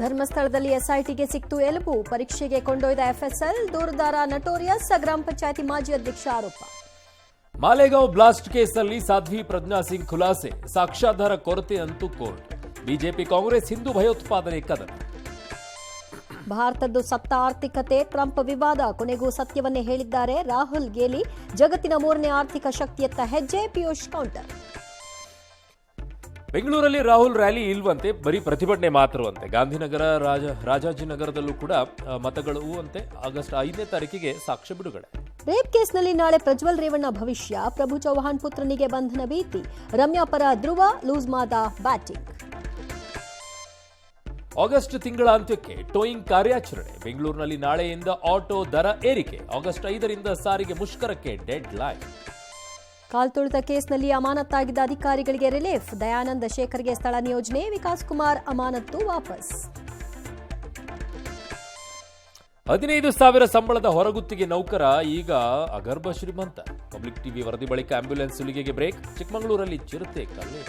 ಧರ್ಮಸ್ಥಳದಲ್ಲಿ ಎಸ್ಐಟಿಗೆ ಸಿಕ್ತು ಎಲುಬು. ಪರೀಕ್ಷೆಗೆ ಕೊಂಡೊಯ್ದ ಎಫ್ಎಸ್ಎಲ್, ದೂರುದಾರ ನಟೋರಿಯಸ್, ಗ್ರಾಮ ಪಂಚಾಯತಿ ಮಾಜಿ ಅಧ್ಯಕ್ಷ ಆರೋಪ. ಮಾಲೇಗಾಂವ್ ಬ್ಲಾಸ್ಟ್ ಕೇಸ್ನಲ್ಲಿ ಸಾಧ್ವಿ ಪ್ರಜ್ಞಾ ಸಿಂಗ್ ಖುಲಾಸೆ, ಸಾಕ್ಷ್ಯಾಧಾರ ಕೊರತೆ ಅಂತೂ ಕೋರ್ಟ್. ಬಿಜೆಪಿ ಕಾಂಗ್ರೆಸ್ ಹಿಂದೂ ಭಯೋತ್ಪಾದನೆ ಕದನ. ಭಾರತದ್ದು ಸತ್ತ ಆರ್ಥಿಕತೆ, ಟ್ರಂಪ್ ವಿವಾದ, ಕೊನೆಗೂ ಸತ್ಯವನ್ನೇ ಹೇಳಿದ್ದಾರೆ ರಾಹುಲ್ ಗೇಲಿ. ಜಗತ್ತಿನ ಮೂರನೇ ಆರ್ಥಿಕ ಶಕ್ತಿಯತ್ತ ಹೆಜ್ಜೆ, ಪಿಯೂಷ್ ಕೌಂಟರ್. ಬೆಂಗಳೂರಲ್ಲಿ ರಾಹುಲ್ ರ್ಯಾಲಿ ಇಲ್ವಂತೆ, ಬರೀ ಪ್ರತಿಭಟನೆ ಮಾತ್ರವಂತೆ. ಗಾಂಧಿನಗರ, ರಾಜಾಜಿನಗರದಲ್ಲೂ ಕೂಡ ಮತಗಳು ಅಂತೆ. ಆಗಸ್ಟ್ 5ನೇ ತಾರೀಕಿಗೆ ಸಾಕ್ಷ್ಯ ಬಿಡುಗಡೆ. ರೇಪ್ ಕೇಸ್ನಲ್ಲಿ ನಾಳೆ ಪ್ರಜ್ವಲ್ ರೇವಣ್ಣ ಭವಿಷ್ಯ. ಪ್ರಭು ಚೌಹಾಣ್ ಪುತ್ರನಿಗೆ ಬಂಧನ ಭೀತಿ. ರಮ್ಯಾ ಪರ ಧ್ರುವ, ಲೂಸ್ ಮಾದ ಬ್ಯಾಟಿಂಗ್. ಆಗಸ್ಟ್ ತಿಂಗಳ ಅಂತ್ಯಕ್ಕೆ ಟೋಯಿಂಗ್ ಕಾರ್ಯಾಚರಣೆ. ಬೆಂಗಳೂರಿನಲ್ಲಿ ನಾಳೆಯಿಂದ ಆಟೋ ದರ ಏರಿಕೆ. ಆಗಸ್ಟ್ 5ರಿಂದ ಸಾರಿಗೆ ಮುಷ್ಕರಕ್ಕೆ ಡೆಡ್ ಲೈನ್. ಕಾಲ್ತುಳಿತ ಕೇಸ್ನಲ್ಲಿ ಅಮಾನತ್ತಾಗಿದ್ದ ಅಧಿಕಾರಿಗಳಿಗೆ ರಿಲೀಫ್. ದಯಾನಂದ ಶೇಖರ್ಗೆ ಸ್ಥಳ ನಿಯೋಜನೆ. ವಿಕಾಸ್ ಕುಮಾರ್ ಅಮಾನತ್ತು ವಾಪಸ್. 15,000 ಸಂಬಳದ ಹೊರಗುತ್ತಿಗೆ ನೌಕರ ಈಗ ಅಗರ್ಭ ಶ್ರೀಮಂತ. ಪಬ್ಲಿಕ್ ಟಿವಿ ವರದಿ ಬಳಿಕ ಆಂಬ್ಯುಲೆನ್ಸ್ ಸುಲಿಗೆಗೆ ಬ್ರೇಕ್. ಚಿಕ್ಕಮಗಳೂರಲ್ಲಿ ಚಿರತೆ ಕಲ್ಲೆ.